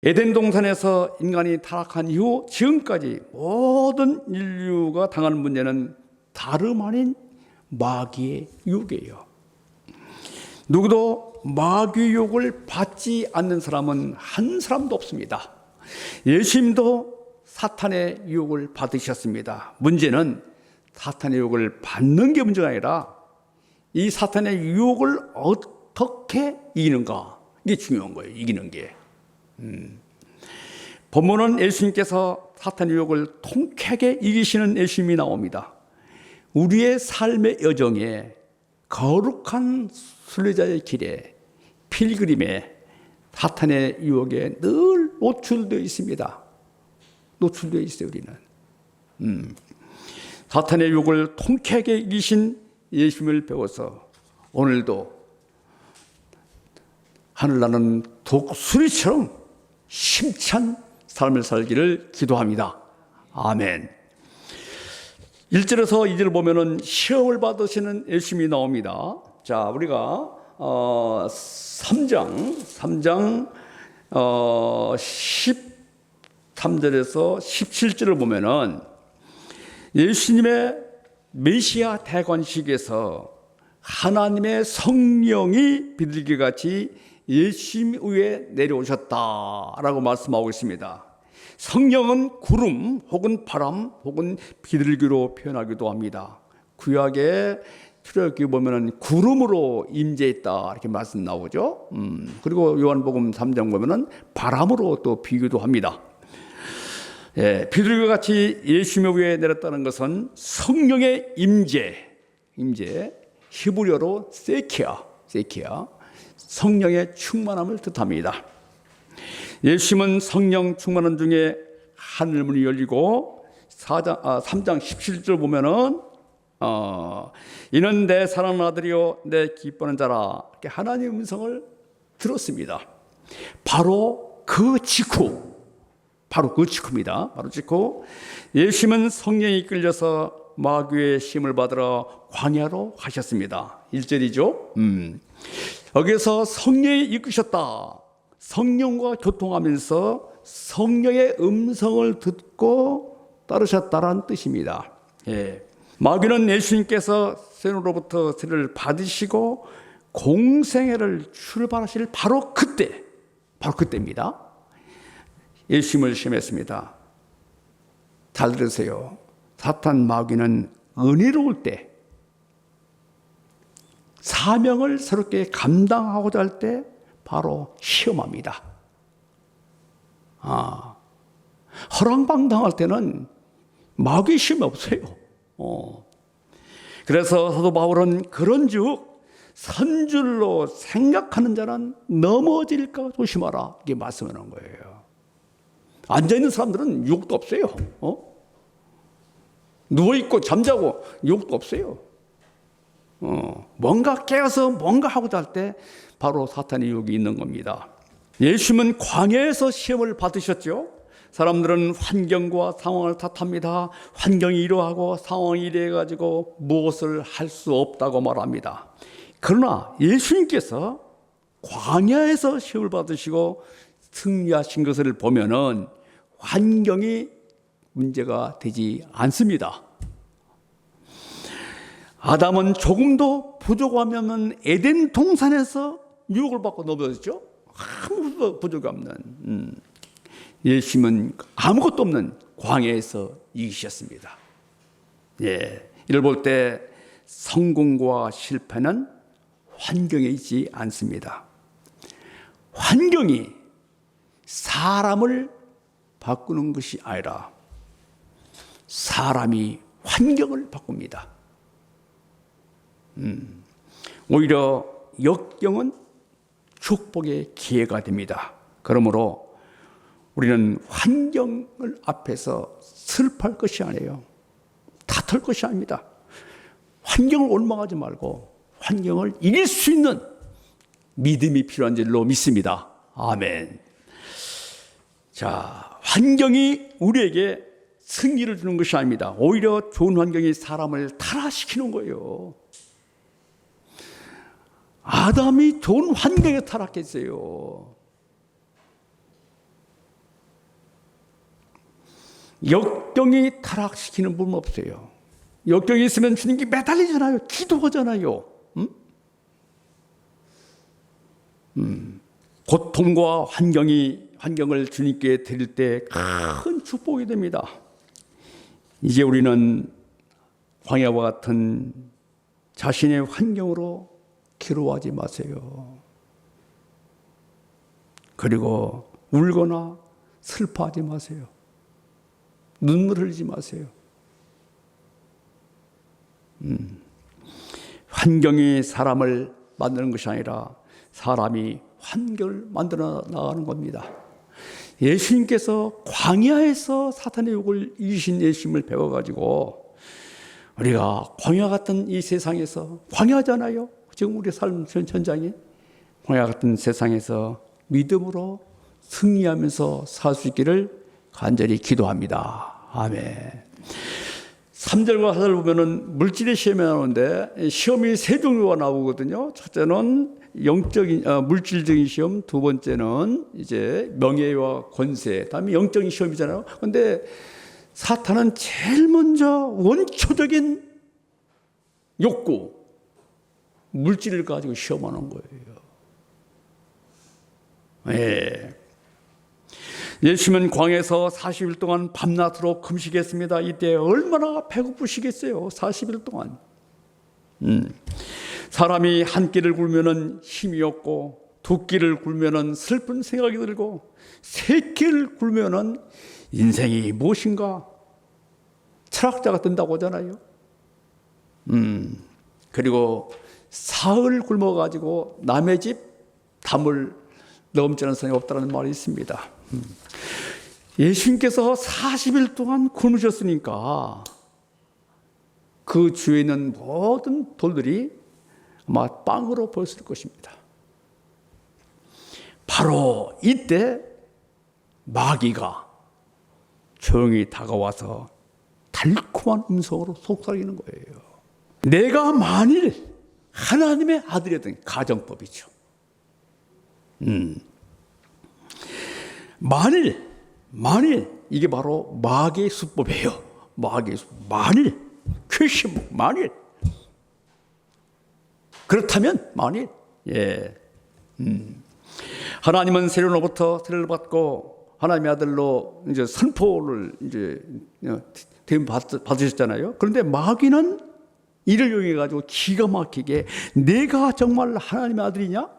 에덴 동산에서 인간이 타락한 이후 지금까지 모든 인류가 당하는 문제는 다름 아닌 마귀의 유혹이에요. 누구도 마귀 유혹을 받지 않는 사람은 한 사람도 없습니다. 예수님도 사탄의 유혹을 받으셨습니다. 문제는 사탄의 유혹을 받는 게 문제가 아니라 이 사탄의 유혹을 어떻게 이기는가, 이게 중요한 거예요. 이기는 게. 본문은 예수님께서 사탄의 유혹을 통쾌하게 이기시는 예수님이 나옵니다. 우리의 삶의 여정에 거룩한 순례자의 길에 필그림에 사탄의 유혹에 늘 노출되어 있습니다. 노출되어 있어요. 우리는 사탄의 유혹을 통쾌하게 이기신 예수님을 배워서 오늘도 하늘나는 독수리처럼 힘찬 삶을 살기를 기도합니다. 아멘. 1절에서 2절을 보면은 시험을 받으시는 예수님이 나옵니다. 자, 우리가 3장 13절에서 17절을 보면은 예수님의 메시아 대관식에서 하나님의 성령이 비둘기같이 예수님 위에 내려오셨다라고 말씀하고 있습니다. 성령은 구름 혹은 바람 혹은 비둘기로 표현하기도 합니다. 구약의 출애굽기 보면은 구름으로 임재했다 이렇게 말씀 나오죠. 그리고 요한복음 3장 보면은 바람으로 또 비교도 합니다. 예, 비둘기 같이 예수님 위에 내렸다는 것은 성령의 임재, 히브리어로 세키아, 성령의 충만함을 뜻합니다. 예수님은 성령 충만한 중에 하늘문이 열리고 3장 17절 보면은 이는 내 사랑하는 아들이요 내 기뻐하는 자라, 이렇게 하나님의 음성을 들었습니다. 바로 그 직후입니다. 바로 직후 예수님은 성령이 이끌려서 마귀의 시험을 받으러 광야로 가셨습니다. 1절이죠. 여기서 성령이 이끄셨다. 성령과 교통하면서 성령의 음성을 듣고 따르셨다라는 뜻입니다. 예. 마귀는 예수님께서 세로로부터 세례를 받으시고 공생애를 출발하실 바로 그때입니다. 예수님을 시험했습니다. 잘 들으세요. 사탄 마귀는 은혜로울 때, 사명을 새롭게 감당하고자 할 때 바로 시험합니다. 허랑방탕할 때는 마귀 시험이 없어요. 그래서 사도 바울은 그런즉 선줄로 생각하는 자는 넘어질까 조심하라, 이게 말씀하는 거예요. 앉아있는 사람들은 유혹도 없어요. 누워있고 잠자고 유혹도 없어요. 뭔가 깨어서 뭔가 하고자 할 때 바로 사탄의 유혹이 있는 겁니다. 예수님은 광야에서 시험을 받으셨죠. 사람들은 환경과 상황을 탓합니다. 환경이 이러하고 상황이 이래가지고 무엇을 할 수 없다고 말합니다. 그러나 예수님께서 광야에서 시험을 받으시고 승리하신 것을 보면은 환경이 문제가 되지 않습니다. 아담은 조금도 부족하면 에덴 동산에서 유혹을 받고 넘어졌죠. 아무 부족이 없는 예수님은 아무것도 없는 광야에서 이기셨습니다. 예, 이를 볼 때 성공과 실패는 환경에 있지 않습니다. 환경이 사람을 바꾸는 것이 아니라 사람이 환경을 바꿉니다. 오히려 역경은 축복의 기회가 됩니다. 그러므로 우리는 환경을 앞에서 슬퍼할 것이 아니에요. 탓할 것이 아닙니다. 환경을 원망하지 말고 환경을 이길 수 있는 믿음이 필요한 줄로 믿습니다. 아멘. 자, 환경이 우리에게 승리를 주는 것이 아닙니다. 오히려 좋은 환경이 사람을 타락시키는 거예요. 아담이 좋은 환경에 타락했어요. 역경이 타락시키는 분 없어요. 역경이 있으면 주님께 매달리잖아요. 기도하잖아요. 고통과 환경을 주님께 드릴 때 큰 축복이 됩니다. 이제 우리는 광야와 같은 자신의 환경으로 괴로워하지 마세요. 그리고 울거나 슬퍼하지 마세요. 눈물 흘리지 마세요. 환경이 사람을 만드는 것이 아니라 사람이 환경을 만들어 나가는 겁니다. 예수님께서 광야에서 사탄의 욕을 이기신 예수님을 배워가지고 우리가 광야 같은 이 세상에서, 광야잖아요. 지금 우리 삶 현장이 광야 같은 세상에서 믿음으로 승리하면서 살 수 있기를 간절히 기도합니다. 아멘. 3절과 4절 보면은 물질의 시험이 나오는데 시험이 세 종류가 나오거든요. 첫째는 영적인 물질적인 시험, 두 번째는 이제 명예와 권세, 다음에 영적인 시험이잖아요. 그런데 사탄은 제일 먼저 원초적인 욕구, 물질을 가지고 시험하는 거예요. 예. 예수님은 광야에서 40일 동안 밤낮으로 금식했습니다. 이때 얼마나 배고프시겠어요. 40일 동안. 사람이 한 끼를 굶으면 힘이 없고, 두 끼를 굶으면 슬픈 생각이 들고, 세 끼를 굶으면 인생이 무엇인가 철학자가 된다고 하잖아요. 그리고 사흘 굶어가지고 남의 집 담을 넘치는 사람이 없다는 말이 있습니다. 예수님께서 40일 동안 굶으셨으니까 그 주위에 있는 모든 돌들이 아마 빵으로 보였을 것입니다. 바로 이때 마귀가 조용히 다가와서 달콤한 음성으로 속삭이는 거예요. 내가 만일 하나님의 아들이었던 가정법이죠. 만일 이게 바로 마귀의 수법이에요. 마귀의 수법. 만일 퀘션 만일 그렇다면 만일 하나님은 세례로부터 세례를 받고 하나님의 아들로 이제 선포를 이제 대임 받으셨잖아요. 그런데 마귀는 이를 이용해 가지고 기가 막히게 내가 정말 하나님의 아들이냐?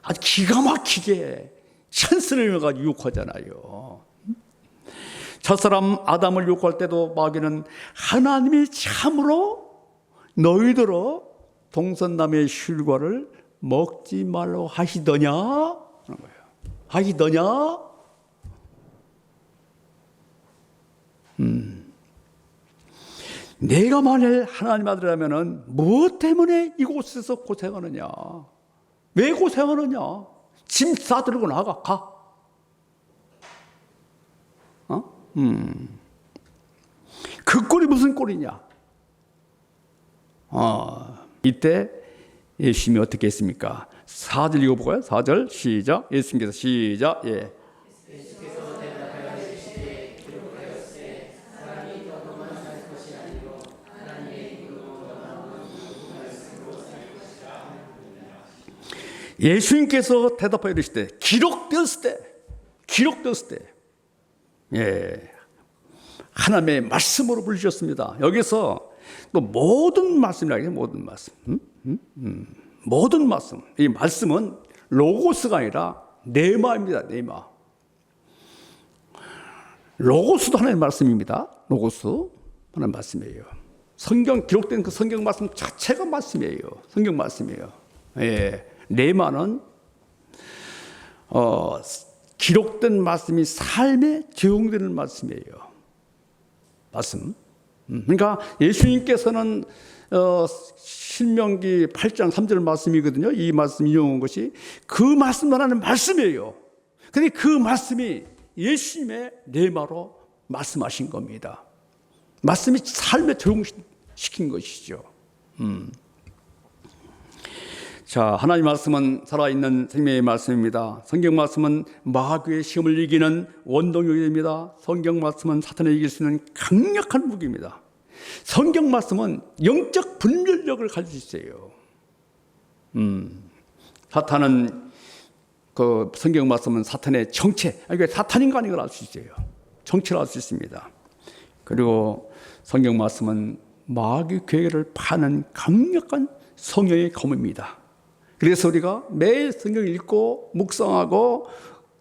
아주 기가 막히게 찬스를 이용해가지고 유혹하잖아요. 첫사람 아담을 유혹할 때도 마귀는 하나님이 참으로 너희들어 동산나무의 실과를 먹지 말라고 하시더냐? 하는 거예요. 하시더냐? 내가 만일 하나님 아들이라면 무엇 때문에 이곳에서 고생하느냐? 왜 고생하느냐? 짐 싸들고 나가, 가. 그 꼴이 무슨 꼴이냐? 이때 예수님이 어떻게 했습니까? 4절 읽어볼까요? 4절 시작. 예수님께서 시작. 예. 예수님께서 대답하여 이르시되 기록되었을 때 예, 하나님의 말씀으로 부르셨습니다. 여기서 또 모든 말씀이라고 모든 말씀, 모든 말씀. 이 말씀은 로고스가 아니라 네마입니다. 네마. 로고스도 하나님의 말씀입니다. 로고스 하나님의 말씀이에요. 성경 기록된 그 성경 말씀 자체가 말씀이에요. 성경 말씀이에요. 예. 네마는 기록된 말씀이 삶에 적용되는 말씀이에요. 말씀. 그러니까 예수님께서는 신명기 8장 3절 말씀이거든요. 이 말씀 인용한 것이 그 말씀만 하는 말씀이에요. 그런데 그 말씀이 예수님의 네마로 말씀하신 겁니다. 말씀이 삶에 적용시킨 것이죠. 자, 하나님 말씀은 살아있는 생명의 말씀입니다. 성경 말씀은 마귀의 시험을 이기는 원동력이 됩니다. 성경 말씀은 사탄을 이길 수 있는 강력한 무기입니다. 성경 말씀은 영적 분별력을 가질 수 있어요. 사탄은 그 성경 말씀은 사탄의 정체, 그러니까 사탄인가 아닌 걸 알 수 있어요. 정체를 알 수 있습니다. 그리고 성경 말씀은 마귀 괴계를 파는 강력한 성령의 검입니다. 그래서 우리가 매일 성경을 읽고 묵상하고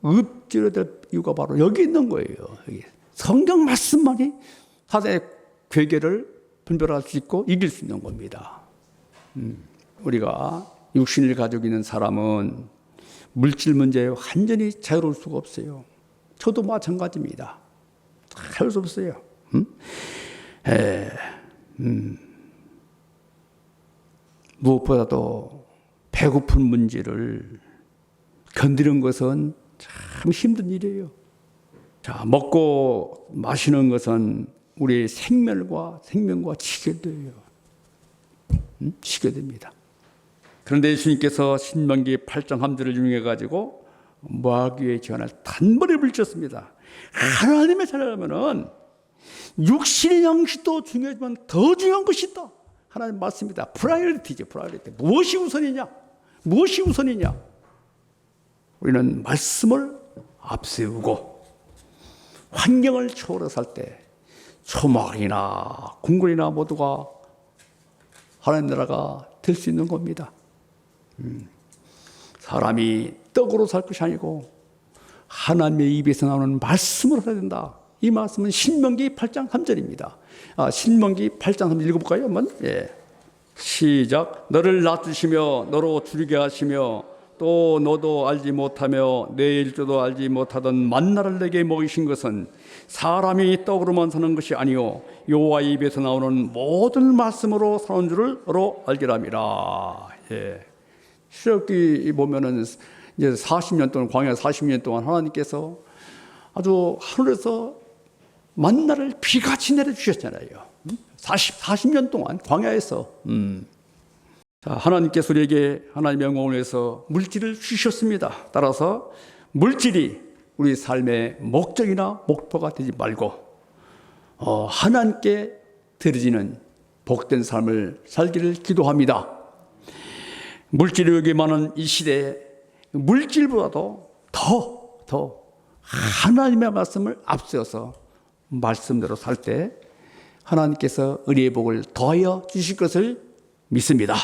읊조려야 될 이유가 바로 여기 있는 거예요. 여기. 성경 말씀만이 사탄의 괴계를 분별할 수 있고 이길 수 있는 겁니다. 우리가 육신을 가지고 있는 사람은 물질 문제에 완전히 자유로울 수가 없어요. 저도 마찬가지입니다. 자유로울 수 없어요. 무엇보다도 배고픈 문제를 견디는 것은 참 힘든 일이에요. 자, 먹고 마시는 것은 우리의 생명과 직결돼요. 직결됩니다. 그런데 예수님께서 신명기 8장 3절을 인용해 가지고 마귀의 제안을 단번에 물리쳤습니다. 하나님의 자녀라면은 육신의 양식도 중요하지만 더 중요한 것이 있다. 하나님 말씀입니다. 프라이어리티죠, 프라이어리티. 무엇이 우선이냐? 우리는 말씀을 앞세우고 환경을 초월해 살 때 초막이나 궁궐이나 모두가 하나님 나라가 될 수 있는 겁니다. 사람이 떡으로 살 것이 아니고 하나님의 입에서 나오는 말씀으로 살아야 된다. 이 말씀은 신명기 8장 3절입니다. 신명기 8장 3절 읽어볼까요? 한번? 예. 시작. 너를 낮추시며 너로 줄이게 하시며 또 너도 알지 못하며 내 일조도 알지 못하던 만나를 내게 먹이신 것은 사람이 떡으로만 사는 것이 아니요 여호와의 입에서 나오는 모든 말씀으로 사는 줄을 너로 알기람이라. 예. 출애굽기 보면은 이제 40년 동안 광야 40년 동안 하나님께서 아주 하늘에서 만나를 비같이 내려 주셨잖아요. 40년 동안 광야에서. 자, 하나님께서 우리에게 하나님의 영광을 위해서 물질을 주셨습니다. 따라서 물질이 우리 삶의 목적이나 목표가 되지 말고 하나님께 드려지는 복된 삶을 살기를 기도합니다. 물질이 여기 많은 이 시대에 물질보다도 더 하나님의 말씀을 앞세워서 말씀대로 살 때 하나님께서 은혜의 복을 더하여 주실 것을 믿습니다.